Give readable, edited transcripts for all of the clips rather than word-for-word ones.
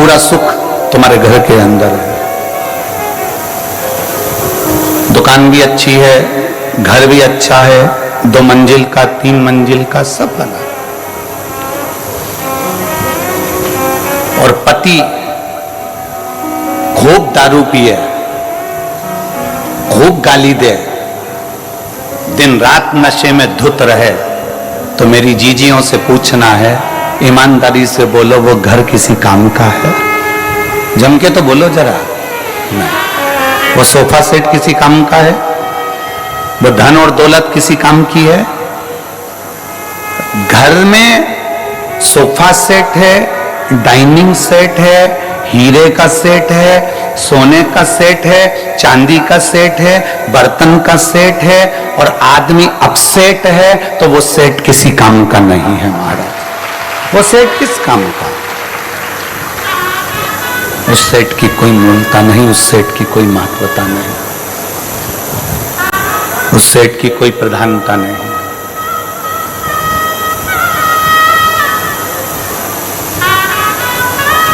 पूरा सुख तुम्हारे घर के अंदर है। दुकान भी अच्छी है, घर भी अच्छा है, 2 मंजिल का, 3 मंजिल का, सब बना। और पति खूब दारू पिए, खूब गाली दे, दिन रात नशे में धुत रहे, तो मेरी जीजियों से पूछना है, ईमानदारी से बोलो, वो घर किसी काम का है? जम के तो बोलो जरा। नहीं। वो सोफा सेट किसी काम का है? वो धन और दौलत किसी काम की है? घर में सोफा सेट है, डाइनिंग सेट है, हीरे का सेट है, सोने का सेट है, चांदी का सेट है, बर्तन का सेट है, और आदमी अपसेट है, तो वो सेट किसी काम का नहीं है महाराज। वो सेट किस काम का? उस सेट की कोई मूलता नहीं, उस सेट की कोई महत्वता नहीं, उस सेट की कोई प्रधानता नहीं।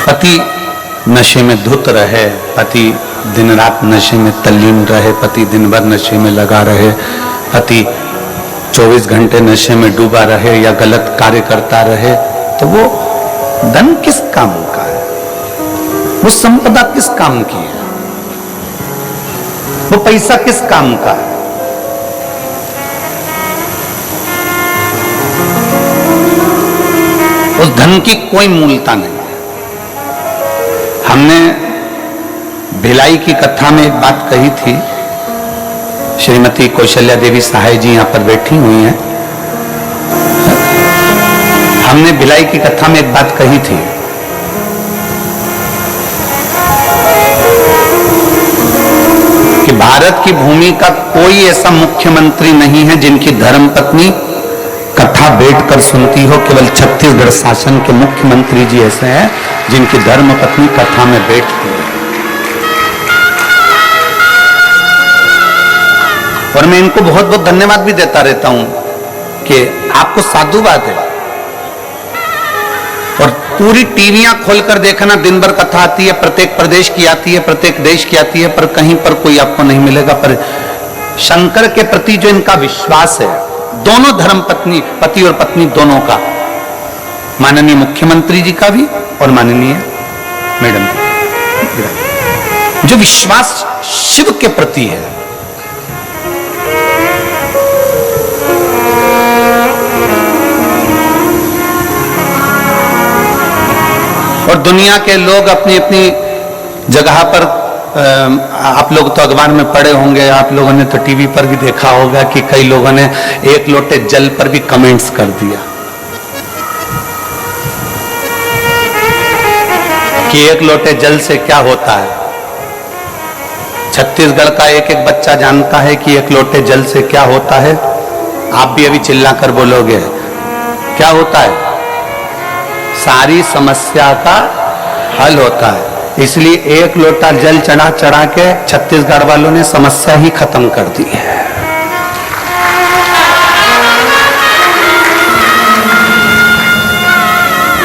पति नशे में धुत रहे, पति दिन रात नशे में तल्लीन रहे, पति दिन भर नशे में लगा रहे, पति 24 घंटे नशे में डूबा रहे या गलत कार्य करता रहे, तो वो धन किस काम का है? वो संपदा किस काम की है? वो पैसा किस काम का है? उस धन की कोई मूलता नहीं। हमने भिलाई की कथा में एक बात कही थी, श्रीमती कौशल्या देवी सहाय जी यहां पर बैठी हुई हैं। हमने भिलाई की कथा में एक बात कही थी कि भारत की भूमि का कोई ऐसा मुख्यमंत्री नहीं है जिनकी धर्मपत्नी कथा बैठकर सुनती हो। केवल छत्तीसगढ़ शासन के मुख्यमंत्री जी ऐसे हैं जिनकी धर्मपत्नी कथा में बैठती है। और मैं इनको बहुत बहुत धन्यवाद भी देता रहता हूं कि आपको साधुवाद है। और पूरी टीवियां खोलकर देखना, दिन भर कथा आती है, प्रत्येक प्रदेश की आती है, प्रत्येक देश की आती है, पर कहीं पर कोई आपको नहीं मिलेगा। पर शंकर के प्रति जो इनका विश्वास है, दोनों धर्मपत्नी, पति और पत्नी दोनों का, माननीय मुख्यमंत्री जी का भी और माननीय मैडम जो विश्वास शिव के प्रति है, और दुनिया के लोग अपनी अपनी जगह पर, आप लोग तो अखबार में पढ़े होंगे, आप लोगों ने तो टीवी पर भी देखा होगा कि कई लोगों ने एक लोटे जल पर भी कमेंट्स कर दिया कि एक लोटे जल से क्या होता है। छत्तीसगढ़ का एक एक बच्चा जानता है कि एक लोटे जल से क्या होता है। आप भी अभी चिल्लाकर बोलोगे क्या होता है? सारी समस्या का हल होता है। इसलिए एक लोटा जल चढ़ा चढ़ा के छत्तीसगढ़ वालों ने समस्या ही खत्म कर दी है।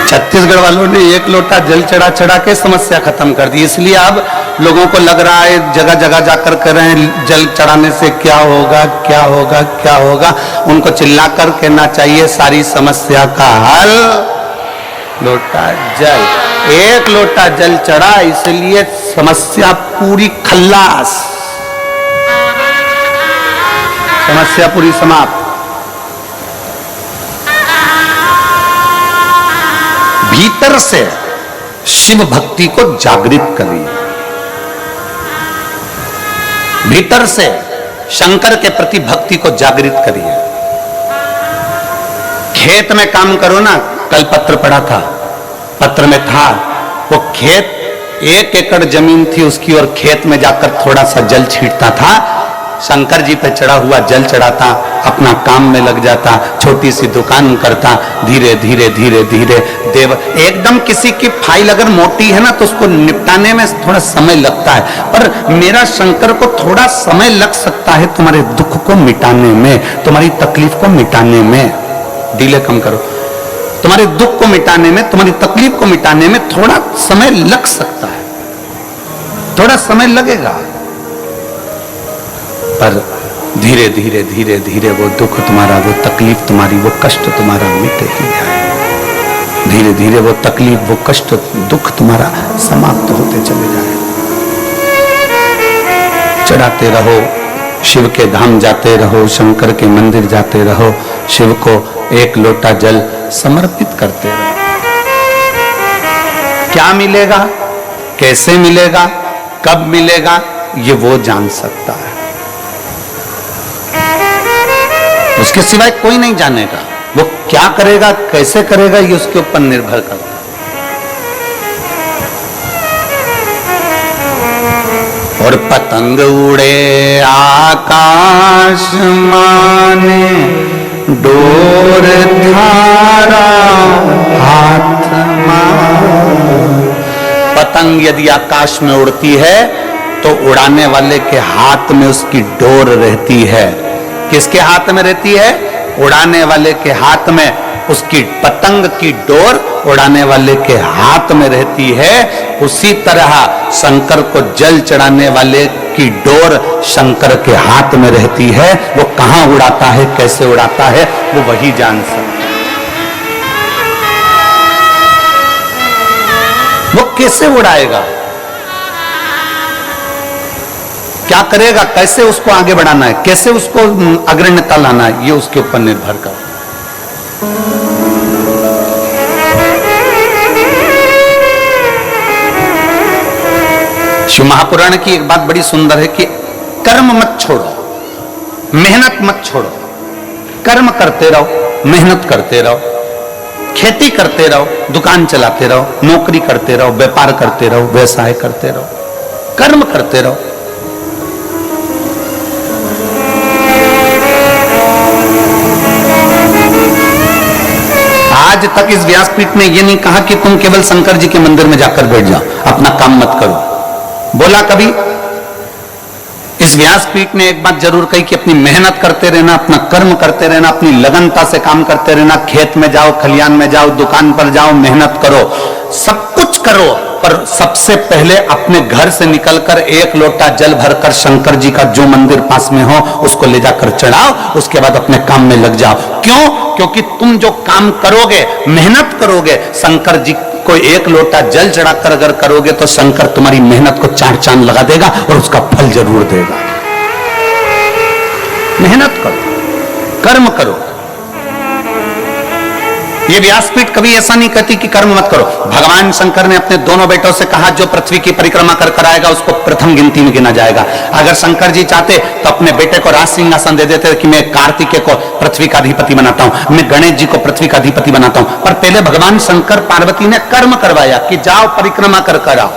छत्तीसगढ़ वालों ने एक लोटा जल चढ़ा चढ़ा के समस्या खत्म कर दी। इसलिए अब लोगों को लग रहा है जगह जगह जाकर कर रहे हैं, जल चढ़ाने से क्या होगा, क्या होगा, क्या होगा। उनको चिल्लाकर कहना चाहिए सारी समस्या का हल लोटा जल। एक लोटा जल चढ़ा, इसलिए समस्या पूरी खल्लास, समस्या पूरी समाप्त। भीतर से शिव भक्ति को जागृत करिए, भीतर से शंकर के प्रति भक्ति को जागृत करिए। खेत में काम करो ना, कल पत्र पढ़ा था, पत्र में था वो खेत 1 एकड़ जमीन थी उसकी, और खेत में जाकर थोड़ा सा जल छींटता था, शंकर जी पे चढ़ा हुआ जल चढ़ाता, अपना काम में लग जाता, छोटी सी दुकान करता, धीरे धीरे धीरे धीरे देव। एकदम किसी की फाइल अगर मोटी है ना तो उसको निपटाने में थोड़ा समय लगता है, पर मेरा शंकर को थोड़ा समय लग सकता है तुम्हारे दुख को मिटाने में, तुम्हारी तकलीफ को मिटाने में। डिले कम करो। तुम्हारे दुख को मिटाने में, तुम्हारी तकलीफ को मिटाने में थोड़ा समय लग सकता है, थोड़ा समय लगेगा, पर धीरे धीरे धीरे धीरे वो दुख तुम्हारा, वो तकलीफ तुम्हारी, वो कष्ट तुम्हारा मिट ही जाए। धीरे धीरे वो तकलीफ, वो कष्ट, दुख तुम्हारा समाप्त होते चले जाए। चढ़ाते रहो, शिव के धाम जाते रहो, शंकर के मंदिर जाते रहो, शिव को एक लोटा जल समर्पित करते रहो। क्या मिलेगा, कैसे मिलेगा, कब मिलेगा, ये वो जान सकता है, उसके सिवाय कोई नहीं जानेगा। वो क्या करेगा, कैसे करेगा, ये उसके ऊपर निर्भर करता है। और पतंग उड़े आकाश माने, डोर थारा हाथ मां। पतंग यदि आकाश में उड़ती है तो उड़ाने वाले के हाथ में उसकी डोर रहती है। किसके हाथ में रहती है? उड़ाने वाले के हाथ में उसकी पतंग की डोर उड़ाने वाले के हाथ में रहती है। उसी तरह शंकर को जल चढ़ाने वाले की डोर शंकर के हाथ में रहती है। वो कहां उड़ाता है, कैसे उड़ाता है, वो वही जान सकता है। वो कैसे उड़ाएगा, क्या करेगा, कैसे उसको आगे बढ़ाना है, कैसे उसको अग्रण्यता लाना है, ये उसके ऊपर निर्भर करता है। शिव महापुराण की एक बात बड़ी सुंदर है कि कर्म मत छोड़ो, मेहनत मत छोड़ो, कर्म करते रहो, मेहनत करते रहो, खेती करते रहो, दुकान चलाते रहो, नौकरी करते रहो, व्यापार करते रहो, व्यवसाय करते रहो, कर्म करते रहो। आज तक इस व्यासपीठ ने यह नहीं कहा कि तुम केवल शंकर जी के मंदिर में जाकर बैठ जाओ, अपना काम मत करो। बोला कभी? इस व्यासपीठ ने एक बात जरूर कही कि अपनी मेहनत करते रहना, अपना कर्म करते रहना, अपनी लगनता से काम करते रहना। खेत में जाओ, खलियान में जाओ, दुकान पर जाओ, मेहनत करो, सब कुछ करो, पर सबसे पहले अपने घर से निकलकर एक लोटा जल भरकर शंकर जी का जो मंदिर पास में हो उसको ले जाकर चढ़ाओ, उसके बाद अपने काम में लग जाओ। क्यों? क्योंकि तुम जो काम करोगे, मेहनत करोगे, शंकर जी को एक लोटा जल चढ़ाकर अगर करोगे तो शंकर तुम्हारी मेहनत को चार चांद लगा देगा और उसका फल जरूर देगा। मेहनत करो, कर्म करो। ये व्यासपीठ कभी ऐसा नहीं कहती कि कर्म मत करो। भगवान शंकर ने अपने दोनों बेटों से कहा जो पृथ्वी की परिक्रमा कर आएगा उसको प्रथम गिनती में गिना जाएगा। अगर शंकर जी चाहते तो अपने बेटे को राज सिंहासन दे देते कि मैं कार्तिकेय को पृथ्वी का अधिपति बनाता हूं, मैं गणेश जी को पृथ्वी का अधिपति बनाता हूं। पर पहले भगवान शंकर पार्वती ने कर्म करवाया कि जाओ परिक्रमा कर आओ।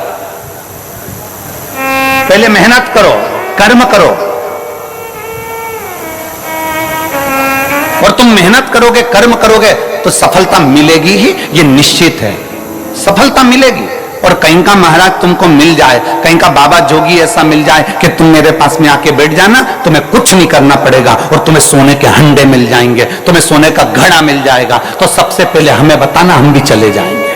पहले मेहनत करो, कर्म करो, और तुम मेहनत करोगे, कर्म करोगे तो सफलता मिलेगी ही, ये निश्चित है, सफलता मिलेगी। और कहीं का महाराज तुमको मिल जाए, कहीं का बाबा जोगी ऐसा मिल जाए कि तुम मेरे पास में आके बैठ जाना, तुम्हें कुछ नहीं करना पड़ेगा और तुम्हें सोने के हंडे मिल जाएंगे, तुम्हें सोने का घड़ा मिल जाएगा, तो सबसे पहले हमें बताना, हम भी चले जाएंगे।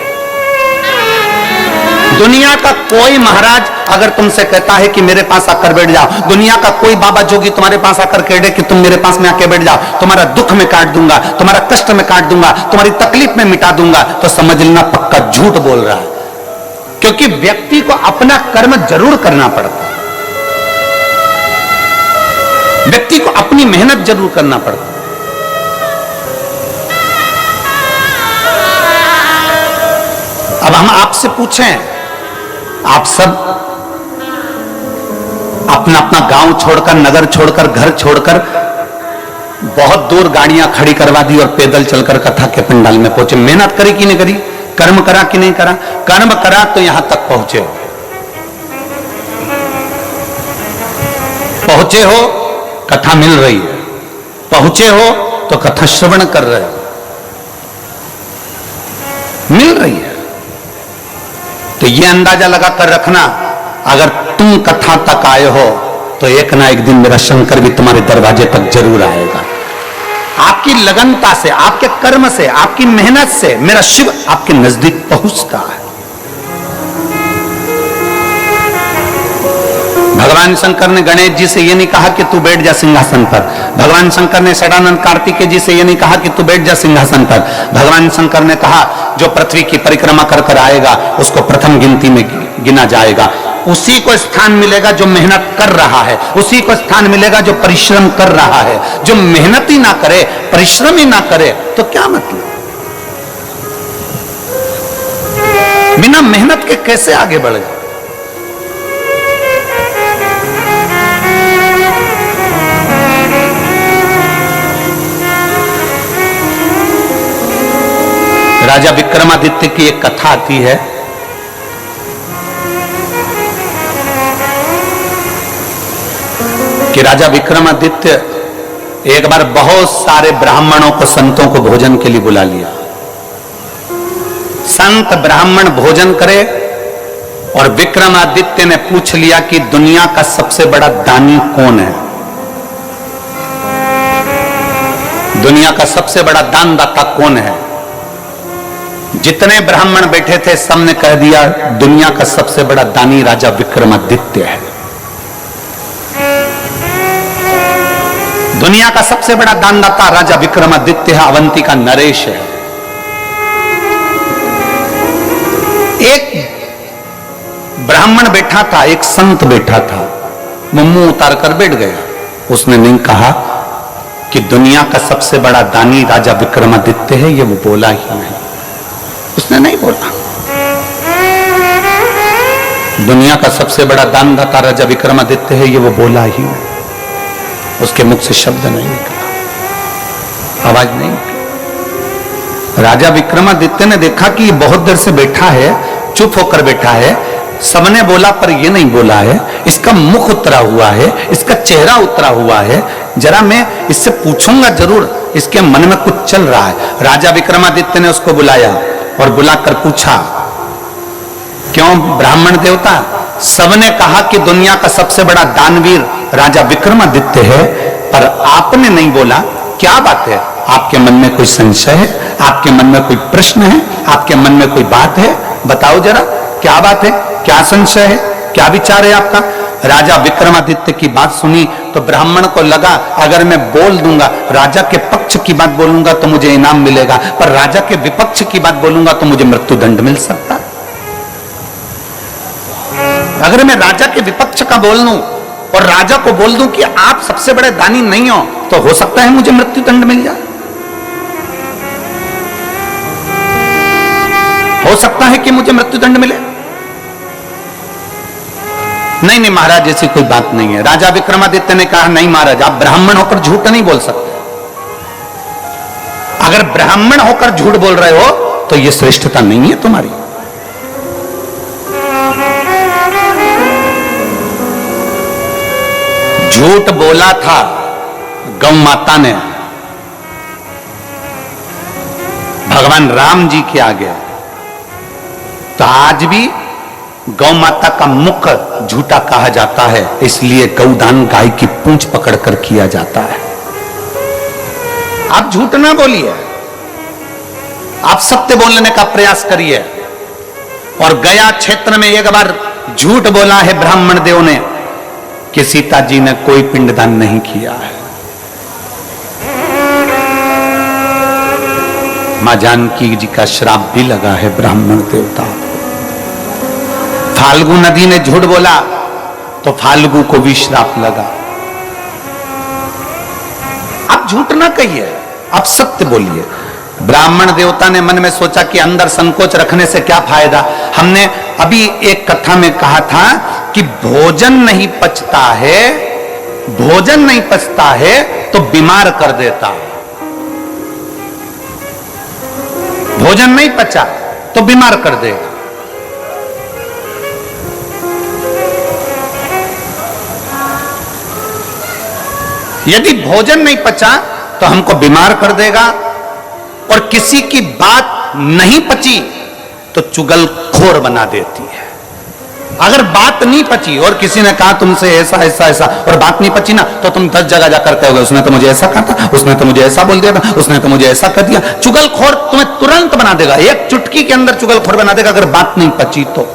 दुनिया का कोई महाराज अगर तुमसे कहता है कि मेरे पास आकर बैठ जाओ, दुनिया का कोई बाबा जोगी तुम्हारे पास आकर कह दे कि तुम मेरे पास में आके बैठ जाओ, तुम्हारा दुख में काट दूंगा, तुम्हारा कष्ट में काट दूंगा, तुम्हारी तकलीफ में मिटा दूंगा, तो समझ लेना पक्का झूठ बोल रहा है। क्योंकि व्यक्ति को अपना कर्म जरूर करना पड़ता है, व्यक्ति को अपनी मेहनत जरूर करना पड़ता है। अब हम आपसे पूछें, आप सब अपना अपना गांव छोड़कर, नगर छोड़कर, घर छोड़कर बहुत दूर गाड़ियां खड़ी करवा दी और पैदल चलकर कथा के पंडाल में पहुंचे। मेहनत करी कि नहीं करी? कर्म करा कि नहीं करा? कर्म करा तो यहां तक पहुंचे हो, पहुंचे हो, कथा मिल रही है, पहुंचे हो तो कथा श्रवण कर रहे हो, मिल रही है। तो ये अंदाजा लगाकर रखना, अगर तुम कथा तक आए हो तो एक ना एक दिन मेरा शंकर भी तुम्हारे दरवाजे तक जरूर आएगा। आपकी लगनता से, आपके कर्म से, आपकी मेहनत से मेरा शिव आपके नजदीक पहुंचता है। भगवान शंकर ने गणेश जी से यह नहीं कहा कि तू बैठ जा सिंहासन पर। भगवान शंकर ने षडानंद कार्तिकेय जी से यह नहीं कहा कि तू बैठ जा सिंहासन पर। भगवान शंकर ने कहा जो पृथ्वी की परिक्रमा कर कर आएगा उसको प्रथम गिनती में गिना जाएगा। उसी को स्थान मिलेगा जो मेहनत कर रहा है, उसी को स्थान मिलेगा जो परिश्रम कर रहा है। जो मेहनत ही ना करे, परिश्रम ही ना करे तो क्या मतलब? बिना मेहनत के कैसे आगे बढ़ेगा? राजा विक्रमादित्य की एक कथा आती है। कि राजा विक्रमादित्य एक बार बहुत सारे ब्राह्मणों को, संतों को भोजन के लिए बुला लिया। संत ब्राह्मण भोजन करे और विक्रमादित्य ने पूछ लिया कि दुनिया का सबसे बड़ा दानी कौन है? दुनिया का सबसे बड़ा दानदाता कौन है? जितने ब्राह्मण बैठे थे सबने कह दिया दुनिया का सबसे बड़ा दानी राजा विक्रमादित्य है। दुनिया का सबसे बड़ा दानदाता राजा विक्रमादित्य है, अवंती का नरेश है। एक ब्राह्मण बैठा था, एक संत बैठा था, वो मुंह उतार कर बैठ गया। उसने नहीं कहा कि दुनिया का सबसे बड़ा दानी राजा विक्रमादित्य है, ये वो बोला ही नहीं। उसने नहीं बोला दुनिया का सबसे बड़ा दानदाता राजा विक्रमादित्य है, ये वो बोला ही नहीं। उसके मुख से शब्द नहीं निकला, आवाज नहीं निकली। राजा विक्रमादित्य ने देखा कि ये बहुत देर से बैठा है, चुप होकर बैठा है, सबने बोला पर ये नहीं बोला है, इसका मुख उतरा हुआ है, इसका चेहरा उतरा हुआ है, जरा मैं इससे पूछूंगा जरूर, इसके मन में कुछ चल रहा है। राजा विक्रमादित्य ने उसको बुलाया और बुलाकर पूछा, क्यों ब्राह्मण देवता, सबने कहा कि दुनिया का सबसे बड़ा दानवीर राजा विक्रमादित्य है, पर आपने नहीं बोला, क्या बात है? आपके मन में कोई संशय है? आपके मन में कोई प्रश्न है? आपके मन में कोई बात है? बताओ जरा, क्या बात है? क्या संशय है? क्या विचार है आपका? राजा विक्रमादित्य की बात सुनी तो ब्राह्मण को लगा अगर मैं बोल दूंगा, राजा के पक्ष की बात बोलूंगा तो मुझे इनाम मिलेगा, पर राजा के विपक्ष की बात बोलूंगा तो मुझे मृत्यु दंड मिल सकता है। अगर मैं राजा के विपक्ष का बोल दूं और राजा को बोल दूं कि आप सबसे बड़े दानी नहीं हो, तो हो सकता है मुझे मृत्यु दंड मिल जाए। हो सकता है कि मुझे मृत्यु दंड मिले। नहीं नहीं महाराज, ऐसी कोई बात नहीं है। राजा विक्रमादित्य ने कहा, नहीं महाराज, आप ब्राह्मण होकर झूठ नहीं बोल सकते। अगर ब्राह्मण होकर झूठ बोल रहे हो तो यह श्रेष्ठता नहीं है तुम्हारी। झूठ बोला था गौ माता ने भगवान राम जी के आगे, तो आज भी गौ माता का मुख झूठा कहा जाता है, इसलिए गौदान गाय की पूंछ पकड़कर किया जाता है। आप झूठ ना बोलिए, आप सत्य बोलने का प्रयास करिए। और गया क्षेत्र में एक बार झूठ बोला है ब्राह्मण देव ने कि सीता जी ने कोई पिंडदान नहीं किया है। मां जानकी जी का श्राप भी लगा है ब्राह्मण देवता। फाल्गु नदी ने झूठ बोला तो फाल्गु को भी श्राप लगा। आप झूठ ना कहिए, आप सत्य बोलिए। ब्राह्मण देवता ने मन में सोचा कि अंदर संकोच रखने से क्या फायदा। हमने अभी एक कथा में कहा था कि भोजन नहीं पचता है, भोजन नहीं पचता है तो बीमार कर देता है। भोजन नहीं पचा तो बीमार कर देगा। यदि भोजन नहीं पचा तो हमको बीमार कर देगा, और किसी की बात नहीं पची तो चुगलखोर बना देती है। अगर बात नहीं पची और किसी ने कहा तुमसे ऐसा ऐसा ऐसा और बात नहीं पची ना, तो तुम 10 जगह जाकर कहोगे उसने तो मुझे ऐसा कहा था, उसने तो मुझे ऐसा बोल दिया था, उसने तो मुझे ऐसा कर दिया। चुगलखोर तुम्हें तुरंत बना देगा, एक चुटकी के अंदर चुगलखोर बना देगा अगर बात नहीं पची तो।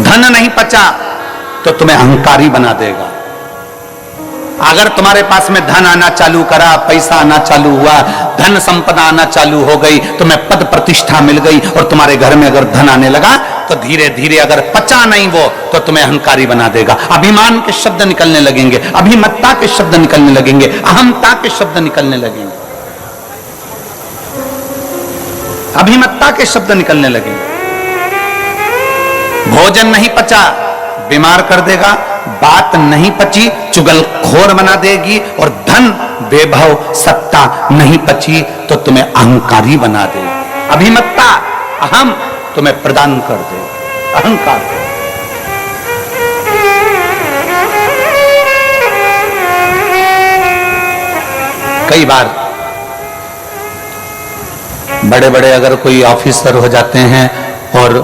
धन नहीं पचा तो तुम्हें अहंकारी बना देगा। अगर तुम्हारे पास में धन आना चालू करा, पैसा आना चालू हुआ, धन संपदा आना चालू हो गई, तुम्हें पद प्रतिष्ठा मिल गई और तुम्हारे घर में अगर धन आने लगा तो धीरे धीरे अगर पचा नहीं वो तो तुम्हें अहंकारी बना देगा। अभिमान के शब्द निकलने लगेंगे, अभिमत्ता के शब्द निकलने लगेंगे, अहमता के शब्द निकलने लगेंगे, अभिमत्ता के शब्द निकलने लगेंगे। भोजन नहीं पचा बीमार कर देगा, बात नहीं पची चुगलखोर बना देगी, और धन वैभव सत्ता नहीं पची तो तुम्हें अहंकारी बना देगी। अभिमत्ता अहम तुम्हें प्रदान कर देगी, अहंकार। कई बार बड़े बड़े अगर कोई ऑफिसर हो जाते हैं और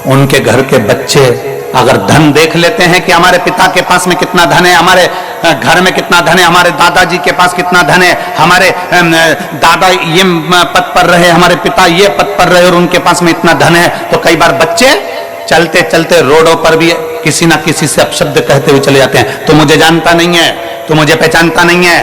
उनके घर के बच्चे अगर धन देख लेते हैं कि हमारे पिता के पास में कितना धन है, हमारे घर में कितना धन है, हमारे दादाजी के पास कितना धन है, हमारे दादा ये पद पर रहे, हमारे पिता ये पद पर रहे और उनके पास में इतना धन है, तो कई बार बच्चे चलते चलते रोडों पर भी किसी ना किसी से अपशब्द कहते हुए चले जाते हैं। तू मुझे जानता नहीं है, तू मुझे पहचानता नहीं है,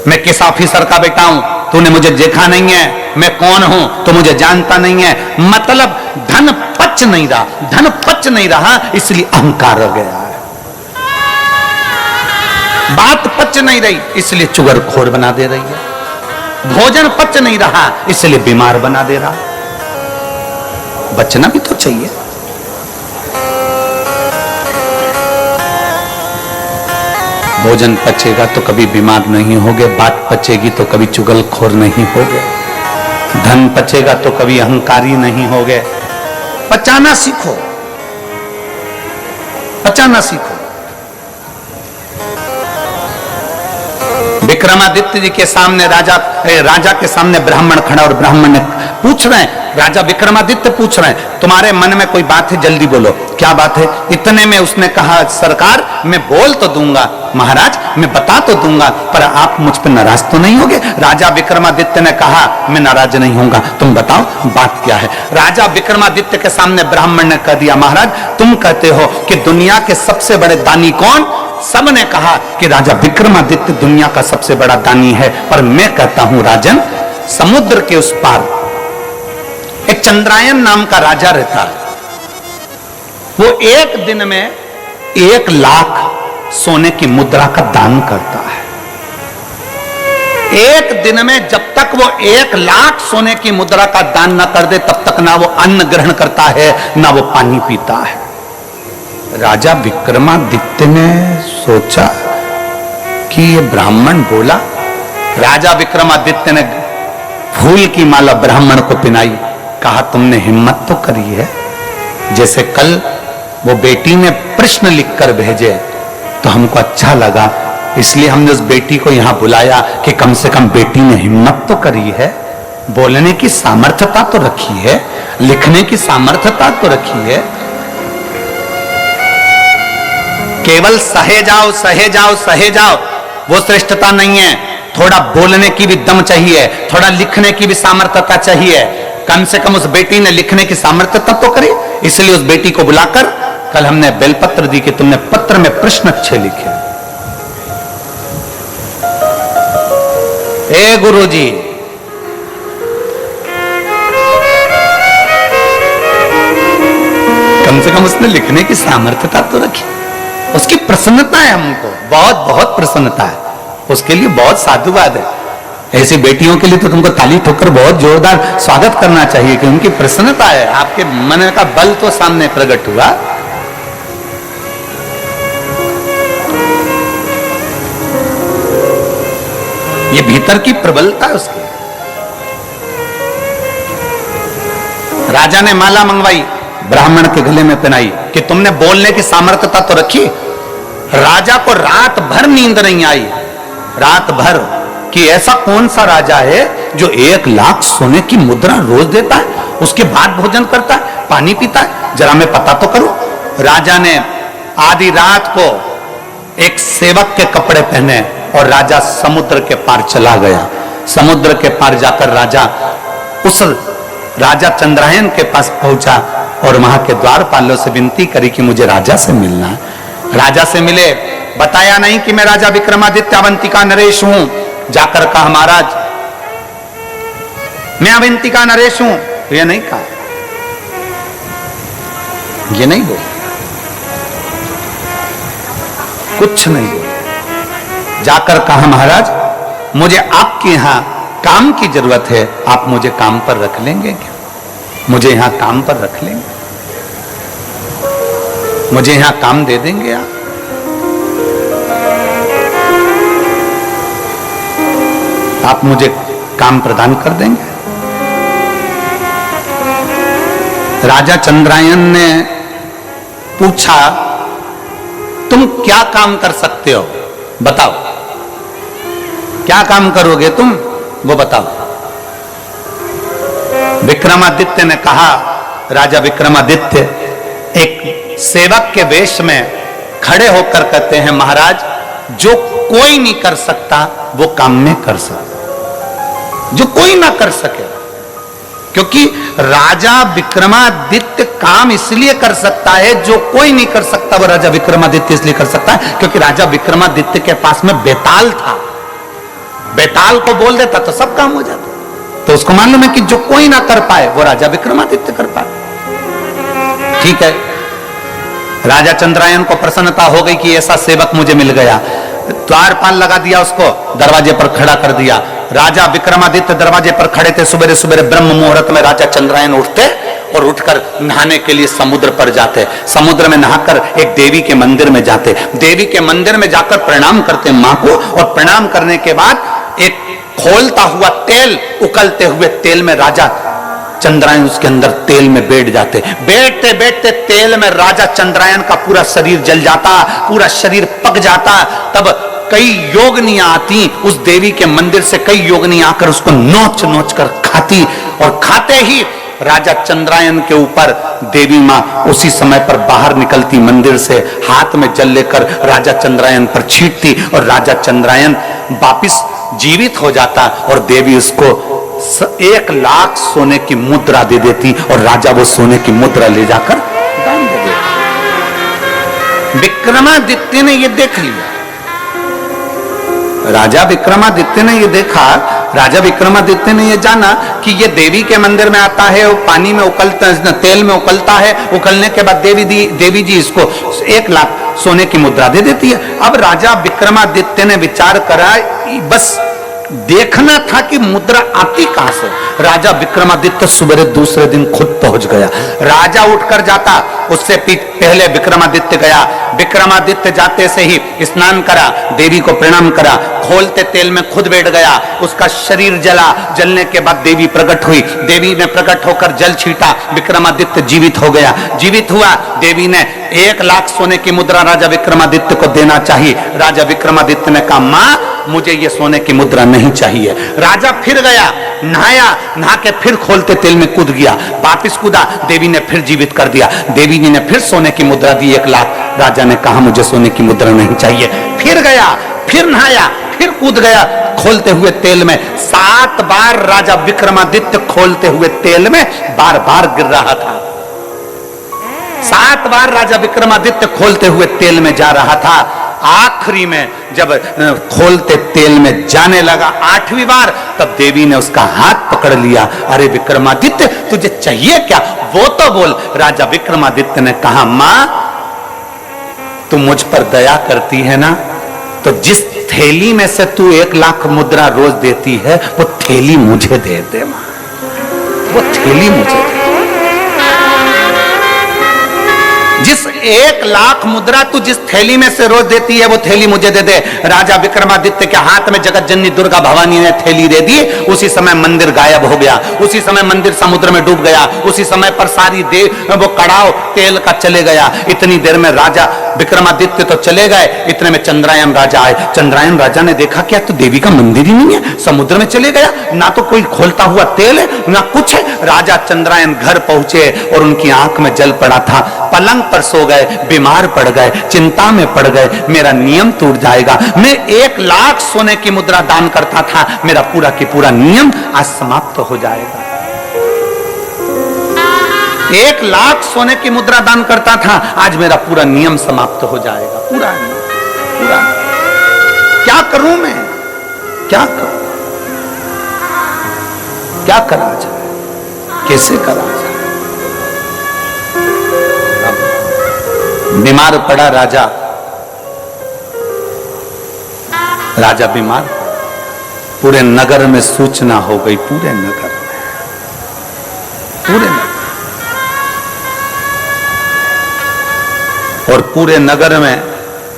मैं किस ऑफिसर का बेटा हूं, तूने मुझे देखा नहीं है, मैं कौन हूं, तो मुझे जानता नहीं है। मतलब धन पच नहीं रहा, धन पच नहीं रहा इसलिए अहंकार हो गया है। बात पच नहीं रही इसलिए चुगलखोर बना दे रही है। भोजन पच नहीं रहा इसलिए बीमार बना दे रहा। बचना भी तो चाहिए। भोजन पचेगा तो कभी बीमार नहीं होगे, बात पचेगी तो कभी चुगलखोर नहीं होगे, धन पचेगा तो कभी अहंकारी नहीं होगे। पचाना सीखो, पचाना सीखो। विक्रमादित्य जी के सामने राजा के सामने ब्राह्मण खड़ा और ब्राह्मण ने पूछ रहे हैं, राजा विक्रमादित्य पूछ रहे हैं तुम्हारे मन में कोई बात है जल्दी बोलो, क्या बात है। इतने में उसने कहा सरकार मैं बोल तो दूंगा, महाराज मैं बता तो दूंगा, पर आप मुझ पर नाराज तो नहीं होगे। राजा विक्रमादित्य ने कहा मैं नाराज नहीं होऊंगा, तुम बताओ बात क्या है। राजा विक्रमादित्य के सामने ब्राह्मण ने कह दिया महाराज तुम कहते हो कि दुनिया के सबसे बड़े दानी कौन, सबने कहा कि राजा विक्रमादित्य दुनिया का सबसे बड़ा दानी है, पर मैं कहता हूं राजन समुद्र के उस पार एक चंद्रायन नाम का राजा रहता है, वो एक दिन में 1 लाख सोने की मुद्रा का दान करता है। एक दिन में जब तक वो 1 लाख सोने की मुद्रा का दान ना कर दे तब तक ना वो अन्न ग्रहण करता है ना वो पानी पीता है। राजा विक्रमादित्य ने सोचा कि ये ब्राह्मण बोला। राजा विक्रमादित्य ने फूल की माला ब्राह्मण को पिनाई, कहा तुमने हिम्मत तो करी है, जैसे कल वो बेटी ने प्रश्न लिखकर भेजे तो हमको अच्छा लगा, इसलिए हमने उस बेटी को यहां बुलाया कि कम से कम बेटी ने हिम्मत तो करी है, बोलने की सामर्थ्यता तो रखी है, लिखने की सामर्थ्यता तो रखी है। केवल सहे जाओ सहे जाओ सहे जाओ वो श्रेष्ठता नहीं है, थोड़ा बोलने की भी दम चाहिए, थोड़ा लिखने की भी सामर्थ्यता चाहिए। कम से कम उस बेटी ने लिखने की सामर्थ्यता तो करी, इसलिए उस बेटी को बुलाकर कल हमने बेलपत्र दी कि तुमने पत्र में प्रश्न अच्छे लिखे। ए गुरुजी कम से कम उसने लिखने की सामर्थ्यता तो रखी, उसकी प्रसन्नता है, हमको बहुत बहुत प्रसन्नता है, उसके लिए बहुत साधुवाद है। ऐसी बेटियों के लिए तो तुमको ताली ठोकर बहुत जोरदार स्वागत करना चाहिए कि उनकी प्रसन्नता है, आपके मन का बल तो सामने प्रकट हुआ। ये भीतर की प्रबलता है उसकी। राजा ने माला मंगवाई, ब्राह्मण के गले में पहनाई कि तुमने बोलने की सामर्थ्यता तो रखी। राजा को रात भर नींद नहीं आई, रात भर कि ऐसा कौन सा राजा है जो 1 लाख सोने की मुद्रा रोज देता है, उसके बाद भोजन करता है, पानी पीता है, जरा मैं पता तो करूं। राजा ने आधी रात को एक सेवक के कपड़े पहने और राजा समुद्र के पार चला गया। समुद्र के पार जाकर राजा उस राजा चंद्रायन के पास पहुंचा और वहां के द्वारपालों से विनती करी कि मुझे राजा से मिलना है। राजा से मिले, बताया नहीं कि मैं राजा विक्रमादित्य अवंतिका नरेश हूं। जाकर कहा महाराज मैं अवंतिका नरेश हूं, ये नहीं कहा, ये नहीं बोल, कुछ नहीं बोल। जाकर कहा महाराज मुझे आपके यहां काम की जरूरत है, आप मुझे काम पर रख लेंगे क्या? मुझे यहां काम पर रख लेंगे, मुझे यहां काम दे देंगे आप? आप मुझे काम प्रदान कर देंगे? राजा चंद्रायन ने पूछा तुम क्या काम कर सकते हो, बताओ, क्या काम करोगे तुम, वो बताओ। विक्रमादित्य ने कहा, राजा विक्रमादित्य एक सेवक के वेश में खड़े होकर कहते हैं महाराज जो कोई नहीं कर सकता वो काम में कर सकता, जो कोई ना कर सके। क्योंकि राजा विक्रमादित्य काम इसलिए कर सकता है, जो कोई नहीं कर सकता वो राजा विक्रमादित्य इसलिए कर सकता है क्योंकि राजा विक्रमादित्य के पास में बेताल था। बेताल को बोल देता तो सब काम हो जाता। तो उसको मालूम है कि जो कोई ना कर पाए वो राजा विक्रमादित्य कर पाए। ठीक है, राजा चंद्रायन को प्रसन्नता हो गई कि ऐसा सेवक मुझे मिल गया। द्वारपाल लगा दिया, उसको दरवाजे पर खड़ा कर दिया। राजा विक्रमादित्य दरवाजे पर खड़े थे। सुबह सुबह ब्रह्म मुहूर्त में राजा चंद्रायन उठते और उठकर नहाने के लिए समुद्र पर जाते। समुद्र में नहाकर एक देवी के मंदिर में जाते। देवी के मंदिर में जाकर प्रणाम करते मां को, और प्रणाम करने के बाद एक खोलता हुआ तेल, उकलते हुए तेल में राजा चंद्रायन उसके अंदर तेल में बैठ जाते। बैठते बैठते तेल में राजा चंद्रायन का पूरा शरीर जल जाता, पूरा शरीर पक जाता। तब कई योगिनियां आती उस देवी के मंदिर से, कई योगिनियां आकर उसको नोच नोच कर खाती, और खाते ही राजा चंद्रायन के ऊपर देवी मां उसी समय पर बाहर निकलती मंदिर से, हाथ में जल लेकर राजा चंद्रायन पर छींटती, और राजा चंद्रायन वापिस जीवित हो जाता, और देवी उसको 1 लाख सोने की मुद्रा दे देती, और राजा वो सोने की मुद्रा ले जाकर दान दे देता। विक्रमादित्य ने ये देख लिया, राजा विक्रमादित्य ने ये देखा, राजा विक्रमादित्य ने ये जाना कि ये देवी के मंदिर में आता है, वो पानी में उकलता, तेल में उकलता है, उकलने के बाद देवी जी इसको 1 लाख सोने की मुद्रा दे देती है। अब राजा विक्रमादित्य ने विचार करा, बस देखना था कि मुद्रा आती कहां से। राजा विक्रमादित्य सुबह दूसरे दिन खुद पहुंच गया। राजा उठकर जाता, उससे पहले विक्रमादित्य गया। विक्रमादित्य जाते से ही स्नान करा, देवी को प्रणाम करा, खोलते तेल में खुद बैठ गया, उसका शरीर जला। जलने के बाद देवी प्रकट हुई, देवी ने प्रकट होकर जल छीटा, विक्रमादित्य जीवित हो गया। जीवित हुआ, देवी ने 1 लाख सोने की मुद्रा राजा विक्रमादित्य को देना चाहिए। राजा विक्रमादित्य ने कहा मां मुझे ये सोने की मुद्रा नहीं चाहिए। राजा फिर गया, नहाया, नहा के फिर खोलते तेल में कूद गया, वापिस कूदा, देवी ने फिर जीवित कर दिया। देवी जी ने फिर सोने की मुद्रा दी 1 लाख। राजा ने कहा मुझे सोने की मुद्रा नहीं चाहिए। फिर गया, फिर नहाया, फिर कूद गया खोलते हुए तेल में। 7 बार राजा विक्रमादित्य खोलते हुए तेल में बार बार गिर रहा था। 7 बार राजा विक्रमादित्य खोलते हुए तेल में जा रहा था। आखिरी में जब खोलते तेल में जाने लगा 8वीं बार, तब देवी ने उसका हाथ पकड़ लिया। अरे विक्रमादित्य तुझे चाहिए क्या, वो तो बोल। राजा विक्रमादित्य ने कहा मां तू मुझ पर दया करती है ना, तो जिस थैली में से तू 1 लाख मुद्रा रोज देती है वो थैली मुझे दे दे मां, वो थैली मुझे दे। जिस 1 लाख मुद्रा तू जिस थैली में से रोज देती है वो थैली मुझे दे दे। राजा विक्रमादित्य के हाथ में जगत जननी दुर्गा भवानी ने थैली दे दी। उसी समय मंदिर गायब हो गया, उसी समय मंदिर समुद्र में डूब गया, उसी समय पर सारी वो कड़ाव तेल का चले गया। इतनी देर में राजा विक्रमादित्य तो चले गए, इतने में चंद्रायन राजा आए। चंद्रायन राजा ने देखा क्या तो देवी का मंदिर ही नहीं है, समुद्र में चले गया, ना तो कोई खोलता हुआ तेल है ना कुछ है। राजा चंद्रायन घर पहुंचे और उनकी आंख में जल पड़ा था, पलंग पर सो गए, बीमार पड़ गए, चिंता में पड़ गए, मेरा नियम टूट जाएगा। मैं 1 लाख सोने की मुद्रा दान करता था, मेरा पूरा की पूरा नियम आज समाप्त हो जाएगा। 1 लाख सोने की मुद्रा दान करता था, आज मेरा पूरा नियम समाप्त हो जाएगा। पूरा क्या करूं मैं, क्या करूं, क्या करा जाए, कैसे करा जाए। बीमार पड़ा राजा, राजा बीमार, पूरे नगर में सूचना हो गई, पूरे नगर और पूरे नगर में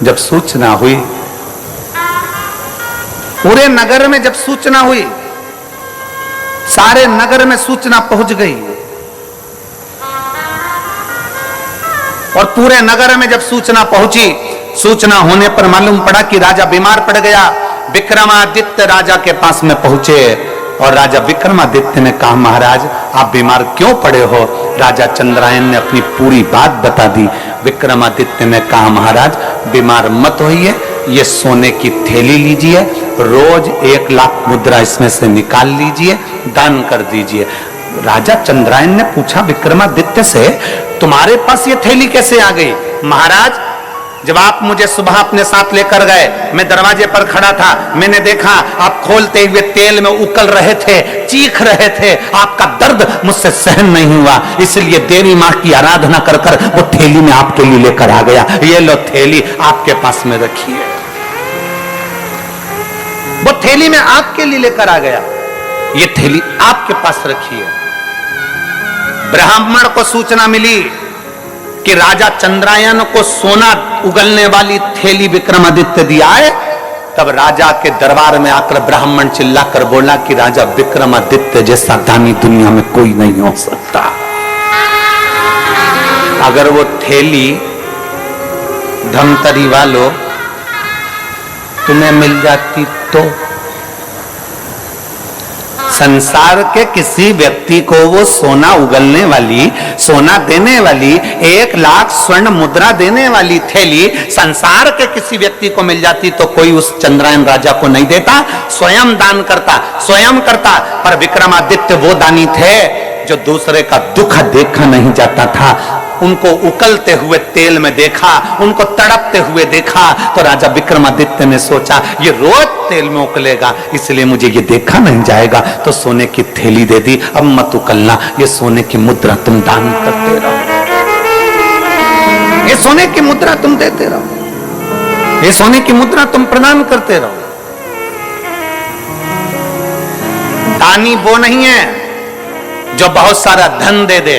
जब सूचना हुई, पूरे नगर में जब सूचना हुई, सारे नगर में सूचना पहुंच गई और पूरे नगर में जब सूचना पहुंची, सूचना होने पर मालूम पड़ा कि राजा बीमार पड़ गया। विक्रमादित्य राजा के पास में पहुंचे और राजा विक्रमादित्य ने कहा, महाराज आप बीमार क्यों पड़े हो। राजा चंद्रायन ने अपनी पूरी बात बता दी। विक्रमादित्य ने कहा, महाराज बीमार मत होइए, ये सोने की थैली लीजिए, रोज 1 लाख मुद्रा इसमें से निकाल लीजिए, दान कर दीजिए। राजा चंद्रायन ने पूछा विक्रमादित्य से, तुम्हारे पास ये थैली कैसे आ गई। महाराज जब आप मुझे सुबह अपने साथ लेकर गए, मैं दरवाजे पर खड़ा था, मैंने देखा आप खोलते हुए तेल में उकल रहे थे, चीख रहे थे, आपका दर्द मुझसे सहन नहीं हुआ, इसलिए देवी मां की आराधना कर कर वो थैली में आपके लिए लेकर आ गया। ये लो थैली आपके पास में रखिए। वो थैली में आपके लिए लेकर आ गया, ये थैली आपके पास रखिए। ब्राह्मण को सूचना मिली कि राजा चंद्रायन को सोना उगलने वाली थैली विक्रमादित्य दिया है। तब राजा के दरबार में आकर ब्राह्मण चिल्लाकर बोला कि राजा विक्रमादित्य जैसा दानी दुनिया में कोई नहीं हो सकता। अगर वो थैली धमतरी वालों तुम्हें मिल जाती तो संसार के किसी व्यक्ति को वो सोना उगलने वाली, सोना देने वाली, 1 लाख स्वर्ण मुद्रा देने वाली थैली संसार के किसी व्यक्ति को मिल जाती तो कोई उस चंद्रायन राजा को नहीं देता, स्वयं दान करता, स्वयं करता। पर विक्रमादित्य वो दानी थे जो दूसरे का दुख देखा नहीं जाता था। उनको उकलते हुए तेल में देखा, उनको तड़पते हुए देखा, तो राजा विक्रमादित्य ने सोचा ये रोज तेल में उकलेगा, इसलिए मुझे ये देखा नहीं जाएगा, तो सोने की थैली दे दी। अब मत उकलना, ये सोने की मुद्रा तुम दान करते रहो, ये सोने की मुद्रा तुम देते रहो, ये सोने की मुद्रा तुम प्रदान करते रहो। दानी वो नहीं है जो बहुत सारा धन दे दे,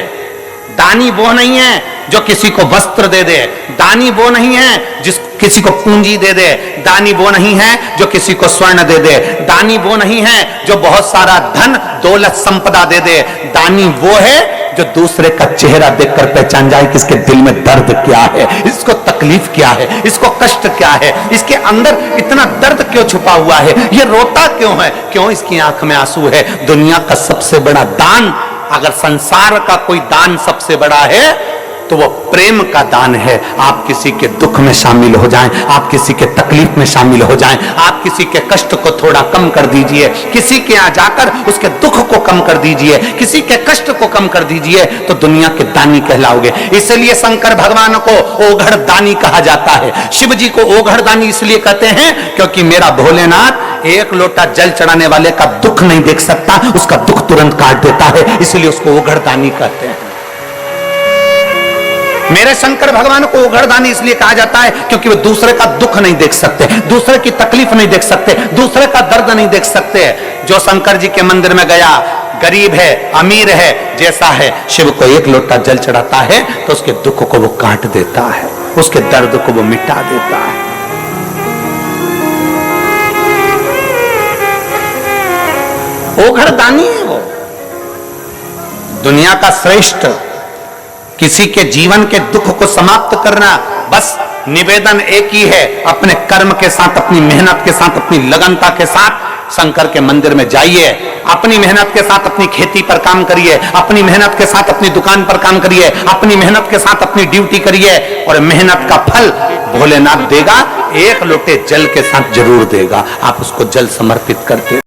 दानी वो नहीं है जो किसी को वस्त्र दे दे, दानी वो नहीं है जिस किसी को पूंजी दे दे, दानी वो नहीं है जो किसी को स्वर्ण दे दे, दानी वो नहीं है जो बहुत सारा धन दौलत संपदा दे दे। दानी वो है जो दूसरे का चेहरा देखकर पहचान जाए कि इसके दिल में दर्द क्या है, इसको तकलीफ क्या है, इसको कष्ट क्या है, इसके अंदर इतना दर्द क्यों छुपा हुआ है, ये रोता क्यों है, क्यों इसकी आंख में आंसू है। दुनिया का सबसे बड़ा दान, अगर संसार का कोई दान सबसे बड़ा है तो वो प्रेम का दान है। आप किसी के दुख में शामिल हो जाएं, आप किसी के तकलीफ में शामिल हो जाएं, आप किसी के कष्ट को थोड़ा कम कर दीजिए, किसी के यहाँ जाकर उसके दुख को कम कर दीजिए, किसी के कष्ट को कम कर दीजिए, तो दुनिया के दानी कहलाओगे। इसलिए शंकर भगवान को ओघड़ दानी कहा जाता है। शिव जी को ओघड़ दानी इसलिए कहते हैं क्योंकि मेरा भोलेनाथ 1 लोटा जल चढ़ाने वाले का दुख नहीं देख सकता, उसका दुख तुरंत काट देता है, इसलिए उसको ओघड़ दानी कहते हैं। मेरे शंकर भगवान को ओघड़दानी इसलिए कहा जाता है क्योंकि वो दूसरे का दुख नहीं देख सकते, दूसरे की तकलीफ नहीं देख सकते, दूसरे का दर्द नहीं देख सकते। जो शंकर जी के मंदिर में गया, गरीब है, अमीर है, जैसा है, शिव को 1 लोटा जल चढ़ाता है तो उसके दुख को वो काट देता है, उसके दर्द को वो मिटा देता है। ओघड़दानी है वो, दुनिया का श्रेष्ठ। किसी के जीवन के दुख को समाप्त करना, बस निवेदन एक ही है, अपने कर्म के साथ, अपनी मेहनत के साथ, अपनी लगनता के साथ शंकर के मंदिर में जाइए, अपनी मेहनत के साथ अपनी खेती पर काम करिए, अपनी मेहनत के साथ अपनी दुकान पर काम करिए, अपनी मेहनत के साथ अपनी ड्यूटी करिए, और मेहनत का फल भोलेनाथ देगा, एक लोटे जल के साथ जरूर देगा। आप उसको जल समर्पित करते